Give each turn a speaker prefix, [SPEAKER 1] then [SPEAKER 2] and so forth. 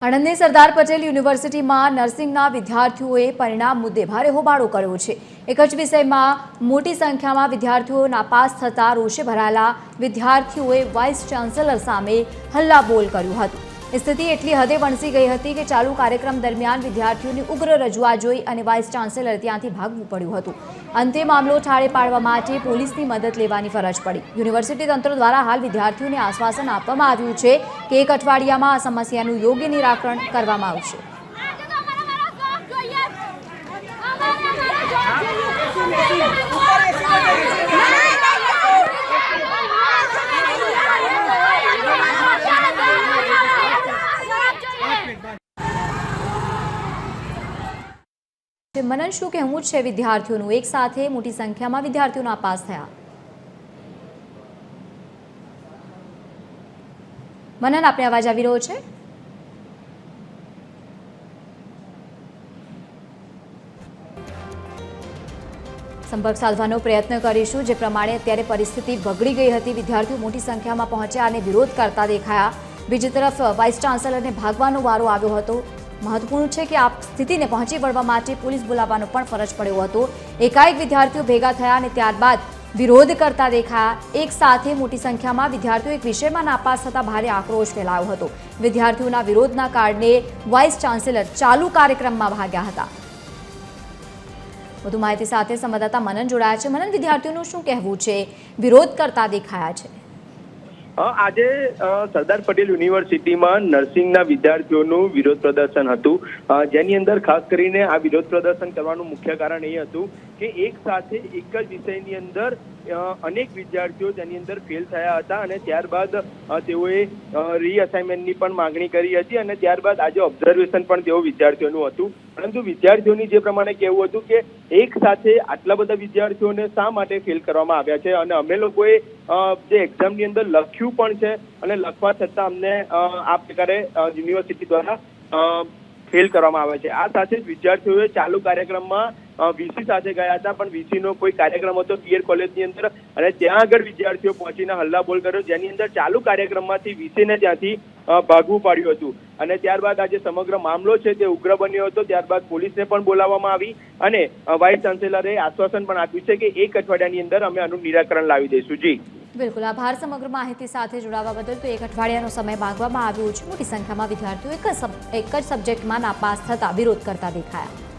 [SPEAKER 1] આણંદની સરદાર પટેલ યુનિવર્સિટીમાં નર્સિંગના વિદ્યાર્થીઓએ પરિણામ મુદ્દે ભારે હોબાળો કર્યો છે। એક જ વિષયમાં મોટી સંખ્યામાં વિદ્યાર્થીઓ નાપાસ થતા રોષે ભરાયેલા વિદ્યાર્થીઓએ વાઇસ ચાન્સેલર સામે હલ્લાબોલ કર્યું હતું। સ્થિતિ એટલી હદે વણસી ગઈ હતી કે ચાલુ કાર્યક્રમ દરમિયાન વિદ્યાર્થીઓની ઉગ્ર રજૂઆત જોઈ અને વાઇસ ચાન્સેલર ત્યાંથી ભાગવું પડ્યું હતું। અંતે મામલો ઠાળે પાડવા માટે પોલીસની મદદ લેવાની ફરજ પડી। યુનિવર્સિટી તંત્ર દ્વારા હાલ વિદ્યાર્થીઓને આશ્વાસન આપવામાં આવ્યું છે કે એક અઠવાડિયામાં આ સમસ્યાનું યોગ્ય નિરાકરણ કરવામાં આવશે। मनन शू कहेवुं छे विद्यार्थीओनुं एक साथे मोटी संख्यामां विद्यार्थीओ नापास थया। मनन आपने अवाज आवी रह्यो छे? संपर्क साधवानो प्रयत्न करीशुं। जे प्रमाणे अत्यारे परिस्थिति बगड़ी गई हती, विद्यार्थीओ मोटी संख्यामां पहोंच्या अने विरोध करता देखाया। बीजी तरफ वाइस चान्सलरने भागवानो वारो आव्यो हतो। महत्वपूर्ण है कि आ स्थिति ने पहोंची वळवा माटे पोलीस बोलावવાનો पण फरज पड्यो हतो। एकाएक विद्यार्थीओ भेगा थया अने त्यारबाद विरोध करता देखाया। एक साथे मोटी संख्यामां विद्यार्थीओ एक विषयमां नापास थता भारे आक्रोश फैलायो हतो। विद्यार्थीओना विरोधना कारणे वाइस चान्सेलर चालू कार्यक्रममां भाग्या हता। વધુ માહિતી સાથે સંવાદદાતા મનન જોડાયા છે। મનન, વિદ્યાર્થીઓનું શું કહેવું છે? વિરોધ કરતા દેખાયા છે।
[SPEAKER 2] આજે સરદાર પટેલ યુનિવર્સિટીમાં નર્સિંગના વિદ્યાર્થીઓનું વિરોધ પ્રદર્શન હતું, જેની અંદર ખાસ કરીને આ વિરોધ પ્રદર્શન કરવાનું મુખ્ય કારણ એ હતું કે એક સાથે એક જ વિષયની અંદર અનેક વિદ્યાર્થીઓ તેની અંદર ફેલ થયા હતા અને ત્યારબાદ તેઓએ રીઅસાઇનમેન્ટની પણ માંગણી કરી હતી અને ત્યારબાદ આજે ઓબ્ઝર્વેશન પણ તેઓ વિદ્યાર્થીઓનું હતું। પરંતુ વિદ્યાર્થીઓની જે પ્રમાણે કહેવું હતું કે એક સાથે આટલા બધા વિદ્યાર્થીઓને શા માટે ફેલ કરવામાં આવ્યા છે અને અમે લોકોએ જે એક્ઝામની અંદર લખ્યું પણ છે અને લખવા છતાં અમને આ પ્રકારે યુનિવર્સિટી દ્વારા ફેલ કરવામાં આવે છે। આ સાથે જ વિદ્યાર્થીઓએ ચાલુ કાર્યક્રમમાં વીસી સાથે ગયા હતા, પણ વીસીનો કોઈ કાર્યક્રમ હતો પીએર કોલેજની અંદર અને ત્યાં આગળ વિદ્યાર્થીઓ પહોંચીને હલ્લાબોલ કર્યો, જેની અંદર ચાલુ કાર્યક્રમમાંથી વીસીને ત્યાંથી ભાગવું પડ્યું હતું અને ત્યારબાદ આજે સમગ્ર મામલો છે તે ઉગ્ર બન્યો હતો। ત્યારબાદ પોલીસને પણ બોલાવવામાં આવી અને વાઇસ ચાન્સેલરે આશ્વાસન પણ આપ્યું છે કે એક અઠવાડિયાની અંદર અમે આનું નિરાકરણ લાવી દઈશું। જી
[SPEAKER 1] બિલકુલ, આભાર સમગ્ર માહિતી સાથે જોડાવા બદલ। તો એક અઠવાડિયાનો સમય માંગવામાં આવ્યો છે। મોટી સંખ્યામાં વિદ્યાર્થીઓ એક જ સબ્જેક્ટમાં નાપાસ થતા વિરોધ કરતા દેખાયા।